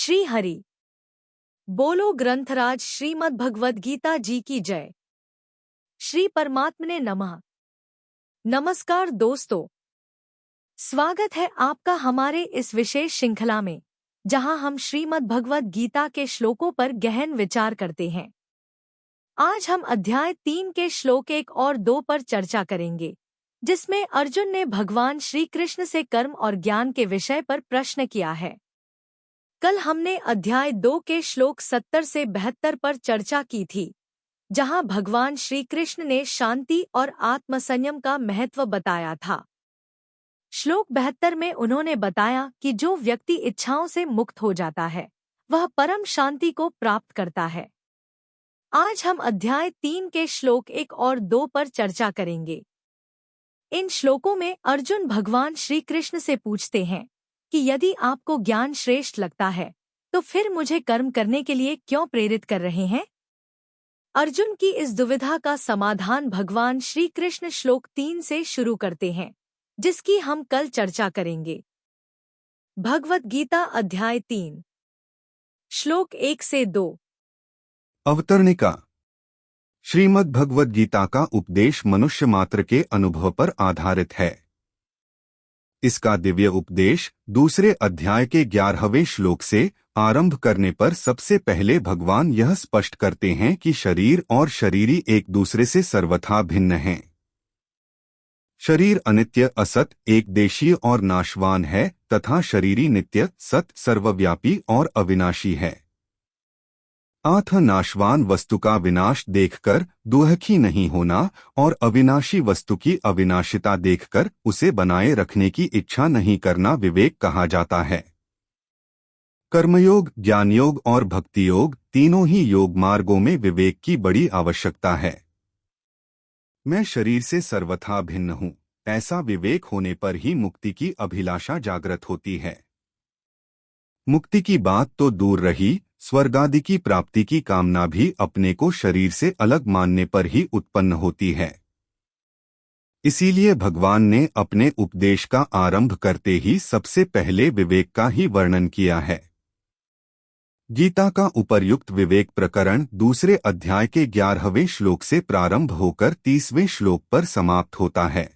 श्री हरि बोलो ग्रंथराज श्रीमद् भगवद गीता जी की जय। श्री परमात्मने नमः। नमस्कार दोस्तों, स्वागत है आपका हमारे इस विशेष श्रृंखला में, जहां हम श्रीमद् भगवद गीता के श्लोकों पर गहन विचार करते हैं। आज हम अध्याय 3 के श्लोक 1 और 2 पर चर्चा करेंगे, जिसमें अर्जुन ने भगवान श्री कृष्ण से कर्म और ज्ञान के विषय पर प्रश्न किया है। कल हमने अध्याय 2 के श्लोक 70 से 72 पर चर्चा की थी, जहां भगवान श्री कृष्ण ने शांति और आत्मसंयम का महत्व बताया था। श्लोक 72 में उन्होंने बताया कि जो व्यक्ति इच्छाओं से मुक्त हो जाता है, वह परम शांति को प्राप्त करता है। आज हम अध्याय 3 के श्लोक 1 और 2 पर चर्चा करेंगे। इन श्लोकों में अर्जुन भगवान श्री कृष्ण से पूछते हैं कि यदि आपको ज्ञान श्रेष्ठ लगता है, तो फिर मुझे कर्म करने के लिए क्यों प्रेरित कर रहे हैं? अर्जुन की इस दुविधा का समाधान भगवान श्री कृष्ण श्लोक 3 से शुरू करते हैं, जिसकी हम कल चर्चा करेंगे। भगवद गीता अध्याय 3 श्लोक 1 से 2। अवतरणिका। श्रीमद् भगवद गीता का उपदेश मनुष्य मात्र के अनुभव पर आधारित है। इसका दिव्य उपदेश दूसरे अध्याय के 11वें श्लोक से आरंभ करने पर सबसे पहले भगवान यह स्पष्ट करते हैं कि शरीर और शरीरी एक दूसरे से सर्वथा भिन्न हैं। शरीर अनित्य, असत, एकदेशीय और नाशवान है तथा शरीरी नित्य, सत, सर्वव्यापी और अविनाशी है। आथ नाशवान वस्तु का विनाश देखकर दुखी नहीं होना और अविनाशी वस्तु की अविनाशिता देखकर उसे बनाए रखने की इच्छा नहीं करना विवेक कहा जाता है। कर्मयोग, ज्ञानयोग और भक्ति योग तीनों ही योग मार्गों में विवेक की बड़ी आवश्यकता है। मैं शरीर से सर्वथा भिन्न हूँ, ऐसा विवेक होने पर ही मुक्ति की अभिलाषा जागृत होती है। मुक्ति की बात तो दूर रही, स्वर्गादि की प्राप्ति की कामना भी अपने को शरीर से अलग मानने पर ही उत्पन्न होती है। इसीलिए भगवान ने अपने उपदेश का आरंभ करते ही सबसे पहले विवेक का ही वर्णन किया है। गीता का उपर्युक्त विवेक प्रकरण दूसरे अध्याय के 11वें श्लोक से प्रारंभ होकर 30वें श्लोक पर समाप्त होता है।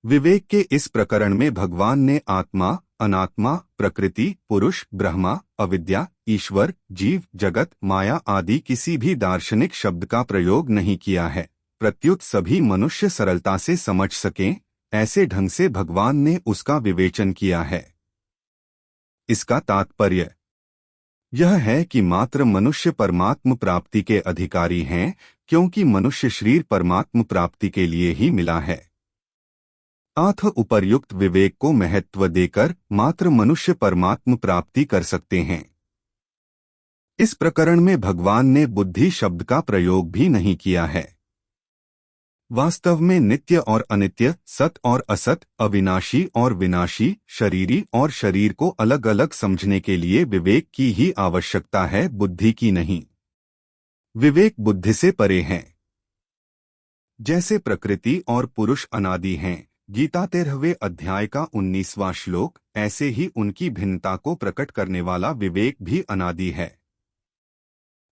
विवेक के इस प्रकरण में भगवान ने आत्मा, अनात्मा, प्रकृति, पुरुष, ब्रह्मा, अविद्या, ईश्वर, जीव, जगत, माया आदि किसी भी दार्शनिक शब्द का प्रयोग नहीं किया है। प्रत्युत सभी मनुष्य सरलता से समझ सकें, ऐसे ढंग से भगवान ने उसका विवेचन किया है। इसका तात्पर्य यह है कि मात्र मनुष्य परमात्म प्राप्ति के अधिकारी हैं, क्योंकि मनुष्य शरीर परमात्म प्राप्ति के लिए ही मिला है। अथ उपर्युक्त विवेक को महत्व देकर मात्र मनुष्य परमात्म प्राप्ति कर सकते हैं। इस प्रकरण में भगवान ने बुद्धि शब्द का प्रयोग भी नहीं किया है। वास्तव में नित्य और अनित्य, सत और असत, अविनाशी और विनाशी, शरीरी और शरीर को अलग अलग समझने के लिए विवेक की ही आवश्यकता है, बुद्धि की नहीं। विवेक बुद्धि से परे है। जैसे प्रकृति और पुरुष अनादि हैं, गीता 13वें अध्याय का 19वां श्लोक, ऐसे ही उनकी भिन्नता को प्रकट करने वाला विवेक भी अनादि है।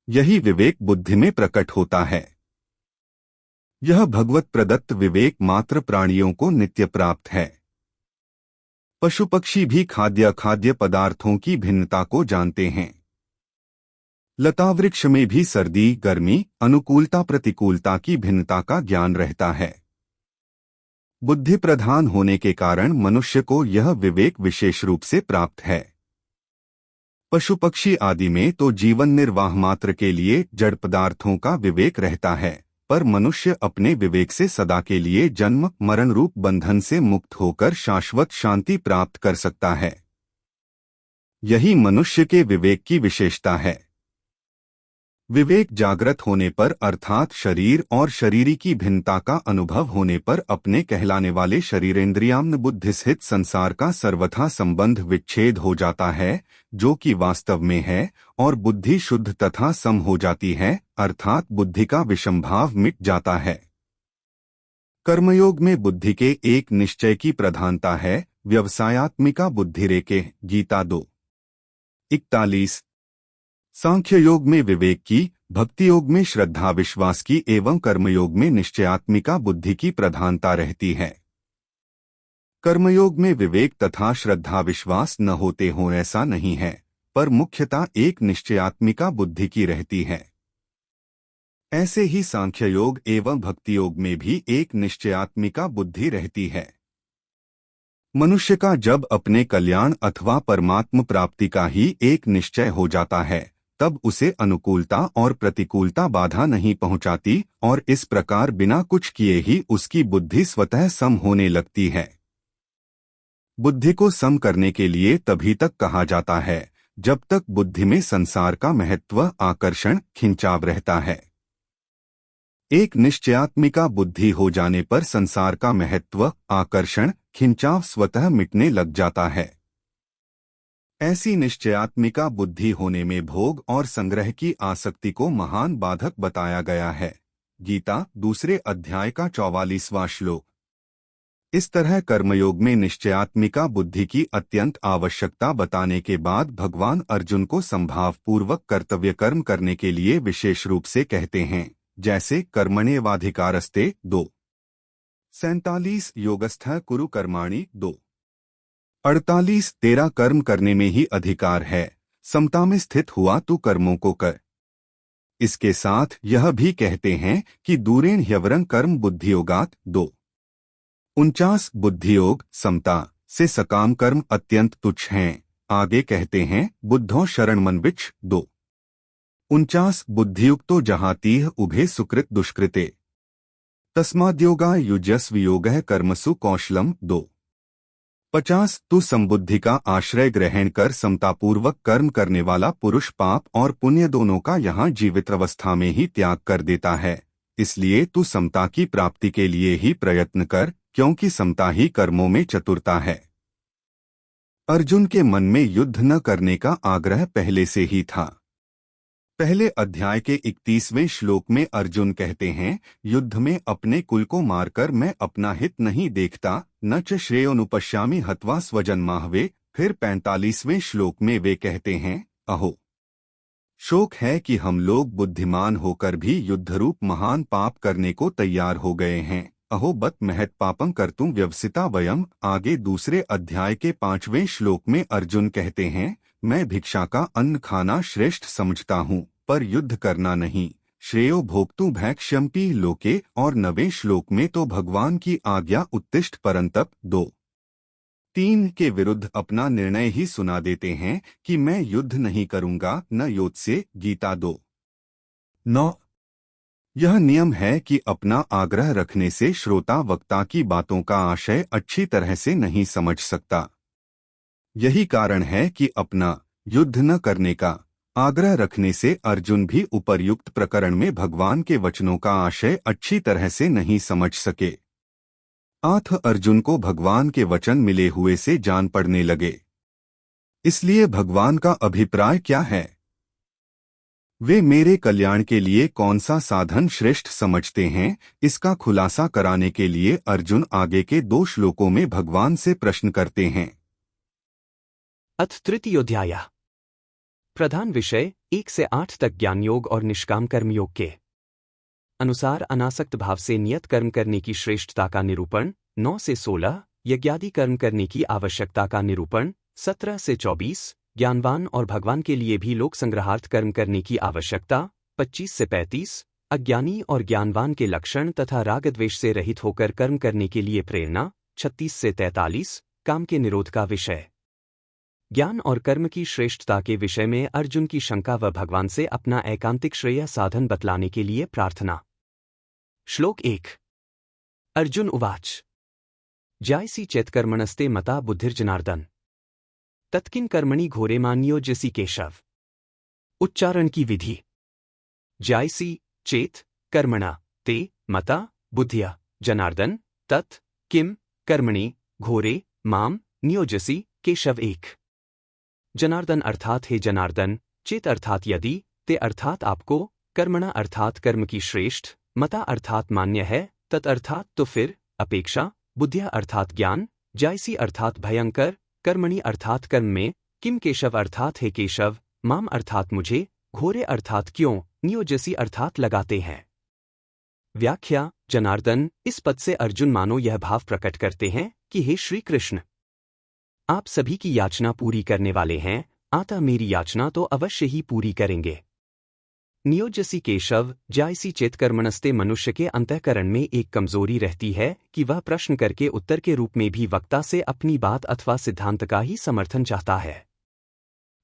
यही विवेक बुद्धि में प्रकट होता है। यह भगवत प्रदत्त विवेक मात्र प्राणियों को नित्य प्राप्त है। पशु पक्षी भी खाद्य पदार्थों की भिन्नता को जानते हैं। लता वृक्ष में भी सर्दी, गर्मी, अनुकूलता, प्रतिकूलता की भिन्नता का ज्ञान रहता है। बुद्धि प्रधान होने के कारण मनुष्य को यह विवेक विशेष रूप से प्राप्त है। पशु पक्षी आदि में तो जीवन निर्वाह मात्र के लिए जड़ पदार्थों का विवेक रहता है, पर मनुष्य अपने विवेक से सदा के लिए जन्म मरण रूप बंधन से मुक्त होकर शाश्वत शांति प्राप्त कर सकता है। यही मनुष्य के विवेक की विशेषता है। विवेक जागृत होने पर अर्थात शरीर और शरीरी की भिन्नता का अनुभव होने पर अपने कहलाने वाले शरीरेंद्रियाम्न बुद्धि सहित संसार का सर्वथा संबंध विच्छेद हो जाता है, जो कि वास्तव में है, और बुद्धि शुद्ध तथा सम हो जाती है, अर्थात बुद्धि का विषमभाव मिट जाता है। कर्मयोग में बुद्धि के एक निश्चय की प्रधानता है, व्यवसायात्मिका बुद्धिरेके, गीता 2। 41 सांख्य योग में विवेक की, भक्ति योग में श्रद्धा विश्वास की एवं कर्मयोग में निश्चयात्मिका बुद्धि की प्रधानता रहती है। कर्मयोग में विवेक तथा श्रद्धा विश्वास न होते हों ऐसा नहीं है, पर मुख्यता एक निश्चयात्मिका बुद्धि की रहती है। ऐसे ही सांख्य योग एवं भक्ति योग में भी एक निश्चयात्मिका बुद्धि रहती है। मनुष्य का जब अपने कल्याण अथवा परमात्म प्राप्ति का ही एक निश्चय हो जाता है, तब उसे अनुकूलता और प्रतिकूलता बाधा नहीं पहुंचाती और इस प्रकार बिना कुछ किए ही उसकी बुद्धि स्वतः सम होने लगती है। बुद्धि को सम करने के लिए तभी तक कहा जाता है जब तक बुद्धि में संसार का महत्व, आकर्षण, खिंचाव रहता है। एक निश्चयात्मिका बुद्धि हो जाने पर संसार का महत्व, आकर्षण, खिंचाव स्वतः मिटने लग जाता है। ऐसी निश्चयात्मिका बुद्धि होने में भोग और संग्रह की आसक्ति को महान बाधक बताया गया है। गीता 2 अध्याय का 44वां श्लोक। इस तरह कर्मयोग में निश्चयात्मिका बुद्धि की अत्यंत आवश्यकता बताने के बाद भगवान अर्जुन को संभावपूर्वक कर्तव्य कर्म करने के लिए विशेष रूप से कहते हैं, जैसे कर्मण्येवाधिकारस्ते 2:47 योगस्थः कुरु कर्माणि 2:48 तेरा कर्म करने में ही अधिकार है, समता में स्थित हुआ तू कर्मों को कर। इसके साथ यह भी कहते हैं कि दूरेण ह्यवरं कर्म बुद्धियोगात् 2:49 बुद्धियोग, समता से सकाम कर्म अत्यंत तुच्छ हैं। आगे कहते हैं बुद्धो शरणमन्विच्छ 2:49 बुद्धियुक्तो जहातीह उभे सुकृत दुष्कृते तस्माद्योगा युजस्व योगः कर्मसु कौशलम 2:50 तू समबुद्धि का आश्रय ग्रहण कर समतापूर्वक कर्म करने वाला पुरुष पाप और पुण्य दोनों का यहाँ जीवित अवस्था में ही त्याग कर देता है। इसलिए तू समता की प्राप्ति के लिए ही प्रयत्न कर, क्योंकि समता ही कर्मों में चतुरता है। अर्जुन के मन में युद्ध न करने का आग्रह पहले से ही था। पहले अध्याय के 31वें श्लोक में अर्जुन कहते हैं, युद्ध में अपने कुल को मारकर मैं अपना हित नहीं देखता, न च श्रेयोनुपश्यामि हत्वा स्वजन्माहवे। फिर 45वें श्लोक में वे कहते हैं, अहो शोक है कि हम लोग बुद्धिमान होकर भी युद्धरूप महान पाप करने को तैयार हो गए हैं। अहो बत महत् पापं कर्तुं व्यवसिता वयम्। आगे 2 अध्याय के 5वें श्लोक में अर्जुन कहते हैं, मैं भिक्षा का अन्न खाना श्रेष्ठ समझता हूँ, पर युद्ध करना नहीं। श्रेयो भोक्तुं भैक्ष्यम्पि लोके। और 9वें श्लोक में तो भगवान की आज्ञा उत्तिष्ठ परंतप 2:3 के विरुद्ध अपना निर्णय ही सुना देते हैं कि मैं युद्ध नहीं करूंगा, न योत्से। गीता 2:9। यह नियम है कि अपना आग्रह रखने से श्रोता वक्ता की बातों का आशय अच्छी तरह से नहीं समझ सकता। यही कारण है कि अपना युद्ध न करने का आग्रह रखने से अर्जुन भी उपर्युक्त प्रकरण में भगवान के वचनों का आशय अच्छी तरह से नहीं समझ सके। आथ अर्जुन को भगवान के वचन मिले हुए से जान पड़ने लगे। इसलिए भगवान का अभिप्राय क्या है, वे मेरे कल्याण के लिए कौन सा साधन श्रेष्ठ समझते हैं, इसका खुलासा कराने के लिए अर्जुन आगे के 2 श्लोकों में भगवान से प्रश्न करते हैं। अथ तृतीयोध्याय। प्रधान विषय 1 से 8 तक ज्ञान योग और निष्काम कर्म योग के अनुसार अनासक्त भाव से नियत कर्म करने की श्रेष्ठता का निरूपण। 9 से 16 यज्ञादि कर्म करने की आवश्यकता का निरूपण। 17 से 24 ज्ञानवान और भगवान के लिए भी लोक संग्रहार्थ कर्म करने की आवश्यकता। 25 से 35 अज्ञानी और ज्ञानवान के लक्षण तथा राग द्वेष से रहित होकर कर्म करने के लिए प्रेरणा। 36 से 43 काम के निरोध का विषय। ज्ञान और कर्म की श्रेष्ठता के विषय में अर्जुन की शंका व भगवान से अपना एकांतिक श्रेय साधन बतलाने के लिए प्रार्थना। श्लोक 1। अर्जुन उवाच ज्यायसी चेत्कर्मणस्ते मता बुद्धिर्जनार्दन तत्किन कर्मणि घोरे मान्योजसी केशव। उच्चारण की विधि। ज्यायसी चेत कर्मणा ते मता बुद्धिया जनार्दन तत् किम कर्मणि घोरे माम नियोजसी केशव। 1 जनार्दन अर्थात हे जनार्दन, चेत अर्थात यदि, ते अर्थात आपको, कर्मणा अर्थात कर्म की श्रेष्ठ, मता अर्थात मान्य है, तत् अर्थात तो फिर, अपेक्षा, बुद्धिया अर्थात ज्ञान, जायसी अर्थात भयंकर, कर्मणि अर्थात कर्म में, किम केशव अर्थात हे केशव, माम अर्थात मुझे, घोरे अर्थात क्यों, नियोजसी अर्थात लगाते हैं। व्याख्या, जनार्दन, इस पद से अर्जुन मानो यह भाव प्रकट करते हैं कि हे श्री कृष्ण, आप सभी की याचना पूरी करने वाले हैं, अतः मेरी याचना तो अवश्य ही पूरी करेंगे। नियोजसी केशव, जायसी चेतकर्मणस्ते मनुष्य के अंतःकरण में एक कमजोरी रहती है कि वह प्रश्न करके उत्तर के रूप में भी वक्ता से अपनी बात अथवा सिद्धांत का ही समर्थन चाहता है।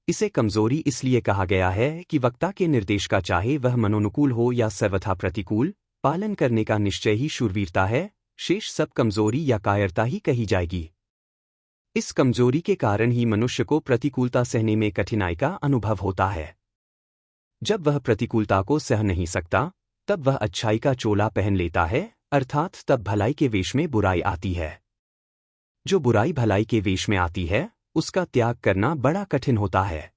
इसे कमजोरी इसलिए कहा गया है कि वक्ता के निर्देश का चाहे वह मनोनुकूल हो या सर्वथा प्रतिकूल, पालन करने का निश्चय ही शूरवीरता है, शेष सब कमजोरी या कायरता ही कही जाएगी। इस कमजोरी के कारण ही मनुष्य को प्रतिकूलता सहने में कठिनाई का अनुभव होता है। जब वह प्रतिकूलता को सह नहीं सकता, तब वह अच्छाई का चोला पहन लेता है, अर्थात तब भलाई के वेश में बुराई आती है। जो बुराई भलाई के वेश में आती है, उसका त्याग करना बड़ा कठिन होता है।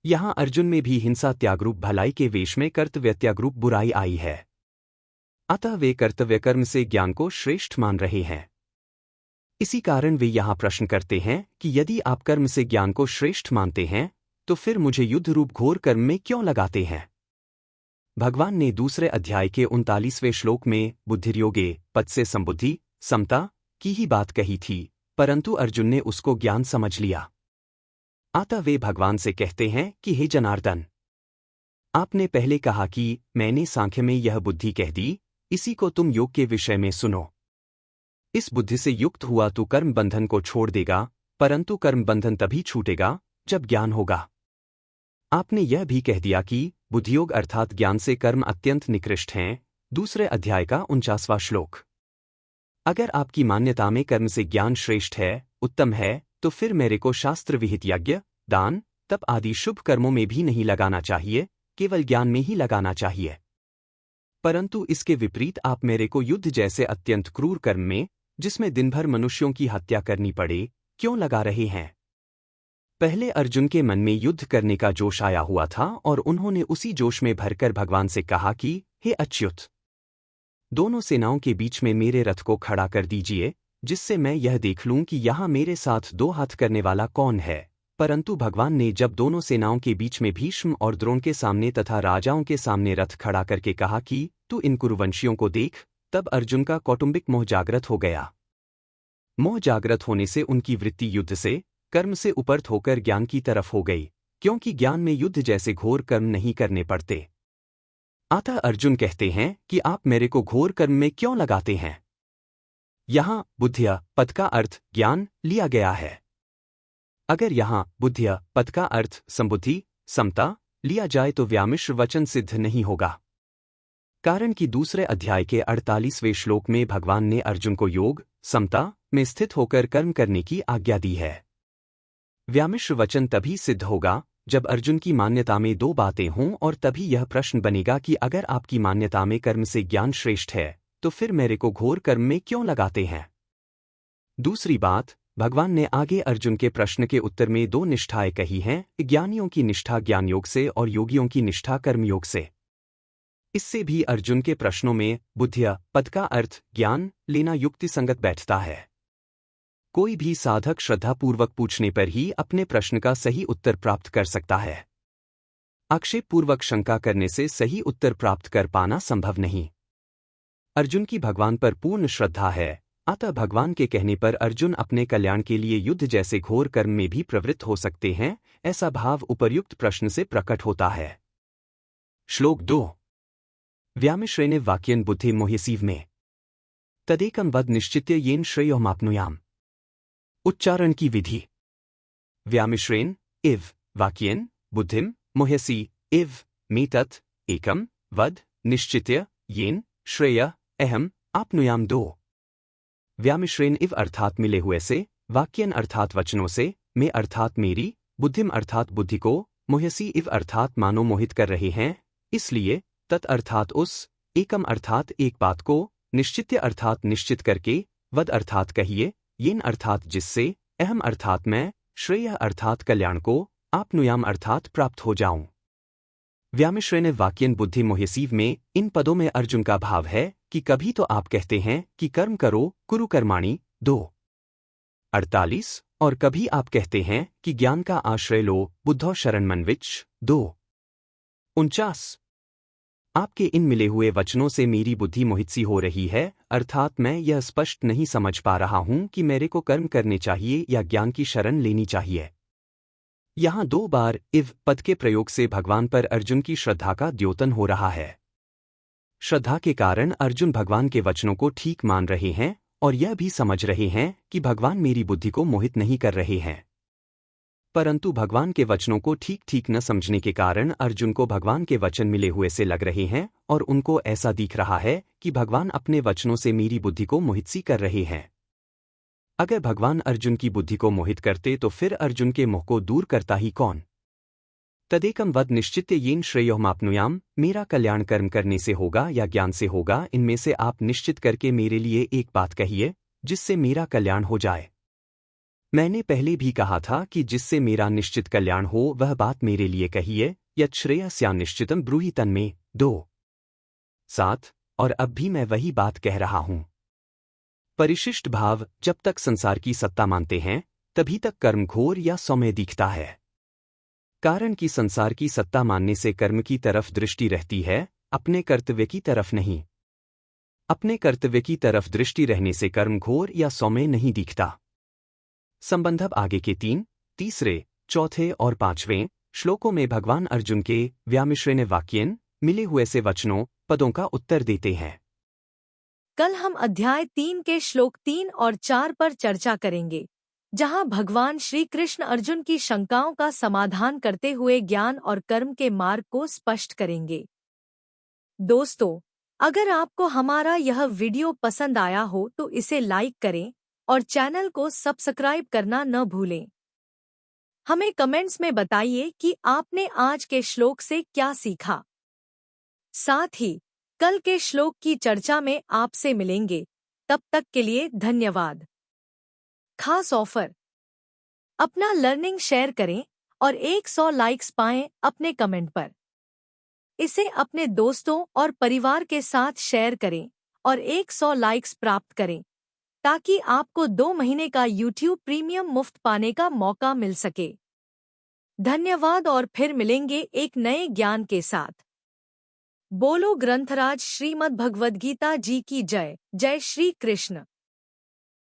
यहाँ अर्जुन में भी हिंसा त्यागरूप भलाई के वेश में कर्तव्य त्यागरूप बुराई आई है। अतः वे कर्तव्य कर्म से ज्ञान को श्रेष्ठ मान रहे हैं। इसी कारण वे यहाँ प्रश्न करते हैं कि यदि आप कर्म से ज्ञान को श्रेष्ठ मानते हैं, तो फिर मुझे युद्ध रूप घोर कर्म में क्यों लगाते हैं। भगवान ने दूसरे अध्याय के 39वें श्लोक में बुद्धिर्योगे पद से संबुद्धि, समता की ही बात कही थी, परंतु अर्जुन ने उसको ज्ञान समझ लिया। अतः वे भगवान से कहते हैं कि हे जनार्दन, आपने पहले कहा कि मैंने सांख्य में यह बुद्धि कह दी, इसी को तुम योग के विषय में सुनो। इस बुद्धि से युक्त हुआ तो कर्म बंधन को छोड़ देगा, परंतु कर्म बंधन तभी छूटेगा जब ज्ञान होगा। आपने यह भी कह दिया कि बुद्धियोग अर्थात ज्ञान से कर्म अत्यंत निकृष्ट हैं, दूसरे अध्याय का 49वां श्लोक। अगर आपकी मान्यता में कर्म से ज्ञान श्रेष्ठ है, उत्तम है, तो फिर मेरे को शास्त्र विहित यज्ञ, दान, तप आदि शुभ कर्मों में भी नहीं लगाना चाहिए, केवल ज्ञान में ही लगाना चाहिए। परंतु इसके विपरीत आप मेरे को युद्ध जैसे अत्यंत क्रूर कर्म में, जिसमें दिन भर मनुष्यों की हत्या करनी पड़े, क्यों लगा रहे हैं। पहले अर्जुन के मन में युद्ध करने का जोश आया हुआ था और उन्होंने उसी जोश में भरकर भगवान से कहा कि हे अच्युत, दोनों सेनाओं के बीच में मेरे रथ को खड़ा कर दीजिए, जिससे मैं यह देख लूं कि यहाँ मेरे साथ दो हाथ करने वाला कौन है। परंतु भगवान ने जब दोनों सेनाओं के बीच में भीष्म और द्रोण के सामने तथा राजाओं के सामने रथ खड़ा करके कहा कि तू इन कुरुवंशियों को देख, तब अर्जुन का कौटुंबिक मोह जागृत हो गया। मोह जागृत होने से उनकी वृत्ति युद्ध से, कर्म से उपरत होकर ज्ञान की तरफ हो गई, क्योंकि ज्ञान में युद्ध जैसे घोर कर्म नहीं करने पड़ते। अतः अर्जुन कहते हैं कि आप मेरे को घोर कर्म में क्यों लगाते हैं। यहाँ बुद्धिया पद का अर्थ ज्ञान लिया गया है। अगर यहाँ बुद्धिया पद का अर्थ संबुद्धि, समता लिया जाए तो व्यामिश्र वचन सिद्ध नहीं होगा। कारण कि दूसरे अध्याय के 48वें श्लोक में भगवान ने अर्जुन को योग, समता में स्थित होकर कर्म करने की आज्ञा दी है। व्यामिश्र वचन तभी सिद्ध होगा जब अर्जुन की मान्यता में दो बातें हों, और तभी यह प्रश्न बनेगा कि अगर आपकी मान्यता में कर्म से ज्ञान श्रेष्ठ है, तो फिर मेरे को घोर कर्म में क्यों लगाते हैं। दूसरी बात, भगवान ने आगे अर्जुन के प्रश्न के उत्तर में दो निष्ठाएं कही हैं, ज्ञानियों की निष्ठा ज्ञान योग से और योगियों की निष्ठा कर्मयोग से। इससे भी अर्जुन के प्रश्नों में बुद्धिया पद का अर्थ ज्ञान लेना युक्ति संगत बैठता है। कोई भी साधक श्रद्धापूर्वक पूछने पर ही अपने प्रश्न का सही उत्तर प्राप्त कर सकता है। आक्षेपपूर्वक शंका करने से सही उत्तर प्राप्त कर पाना संभव नहीं। अर्जुन की भगवान पर पूर्ण श्रद्धा है, अतः भगवान के कहने पर अर्जुन अपने कल्याण के लिए युद्ध जैसे घोर कर्म में भी प्रवृत्त हो सकते हैं, ऐसा भाव उपर्युक्त प्रश्न से प्रकट होता है। श्लोक 2 व्यामिश्रेण वाक्येन बुद्धि मोह्यसीव में तदेकं वद निश्चित्य येन श्रेयोमाप्नुयाम। उच्चारण की विधि। व्यामिश्रेण इव वाक्येन बुद्धिम मोह्यसी इव में तत् एकम वद निश्चित्य येन श्रेय अहम आप्नुयाम। दो व्यामिश्रेण इव अर्थात मिले हुए से, वाक्यन अर्थात वचनों से, में अर्थात मेरी, बुद्धिम अर्थात बुद्धि को, मोह्यसी इव अर्थात मानो मोहित कर रहे हैं, इसलिए तत् अर्थात उस, एकम अर्थात एक बात को, निश्चित्य अर्थात निश्चित करके, वद अर्थात कहिए, येन अर्थात जिससे, अहम अर्थात मैं, श्रेय अर्थात कल्याण को, आप्नुयाम अर्थात प्राप्त हो जाऊं। व्यामिश्रेण वाक्यन बुद्धि मोह्यसीव में इन पदों में अर्जुन का भाव है कि कभी तो आप कहते हैं कि कर्म करो कुरु कर्माणि 2:48 और कभी आप कहते हैं कि ज्ञान का आश्रय लो, बुद्धो शरण मनविच 2:49। आपके इन मिले हुए वचनों से मेरी बुद्धि मोहित सी हो रही है, अर्थात मैं यह स्पष्ट नहीं समझ पा रहा हूं कि मेरे को कर्म करने चाहिए या ज्ञान की शरण लेनी चाहिए। यहाँ 2 बार इव पद के प्रयोग से भगवान पर अर्जुन की श्रद्धा का द्योतन हो रहा है। श्रद्धा के कारण अर्जुन भगवान के वचनों को ठीक मान रहे हैं और यह भी समझ रहे हैं कि भगवान मेरी बुद्धि को मोहित नहीं कर रहे हैं। परंतु भगवान के वचनों को ठीक ठीक न समझने के कारण अर्जुन को भगवान के वचन मिले हुए से लग रहे हैं और उनको ऐसा दिख रहा है कि भगवान अपने वचनों से मेरी बुद्धि को मोहित सी कर रहे हैं। अगर भगवान अर्जुन की बुद्धि को मोहित करते तो फिर अर्जुन के मोह को दूर करता ही कौन? तदेकम वद निश्चित्य येन श्रेयोमाप्नुयाम, मेरा कल्याण कर्म करने से होगा या ज्ञान से होगा, इनमें से आप निश्चित करके मेरे लिए एक बात कहिए जिससे मेरा कल्याण हो जाए। मैंने पहले भी कहा था कि जिससे मेरा निश्चित कल्याण हो वह बात मेरे लिए कहिए, यत् श्रेयस्या निश्चितम ब्रूहि तन्मे 2:7। और अब भी मैं वही बात कह रहा हूं। परिशिष्ट भाव, जब तक संसार की सत्ता मानते हैं तभी तक कर्म घोर या सौम्य दिखता है। कारण कि संसार की सत्ता मानने से कर्म की तरफ दृष्टि रहती है, अपने कर्तव्य की तरफ नहीं। अपने कर्तव्य की तरफ दृष्टि रहने से कर्म घोर या सौम्य नहीं दिखता। संबंधब आगे के 3, तीसरे, चौथे और 5वें श्लोकों में भगवान अर्जुन के व्यामिश्रेण वाक्यन मिले हुए से वचनों पदों का उत्तर देते हैं। कल हम अध्याय 3 के श्लोक 3 और 4 पर चर्चा करेंगे, जहां भगवान श्री कृष्ण अर्जुन की शंकाओं का समाधान करते हुए ज्ञान और कर्म के मार्ग को स्पष्ट करेंगे। दोस्तों, अगर आपको हमारा यह वीडियो पसंद आया हो तो इसे लाइक करें और चैनल को सब्सक्राइब करना न भूलें। हमें कमेंट्स में बताइए कि आपने आज के श्लोक से क्या सीखा। साथ ही कल के श्लोक की चर्चा में आपसे मिलेंगे। तब तक के लिए धन्यवाद। खास ऑफर, अपना लर्निंग शेयर करें और 100 लाइक्स पाएं अपने कमेंट पर। इसे अपने दोस्तों और परिवार के साथ शेयर करें और 100 लाइक्स प्राप्त करें ताकि आपको 2 महीने का YouTube प्रीमियम मुफ्त पाने का मौका मिल सके। धन्यवाद और फिर मिलेंगे एक नए ज्ञान के साथ। बोलो ग्रंथराज श्रीमद् भगवद गीता जी की जय। जय श्री कृष्ण।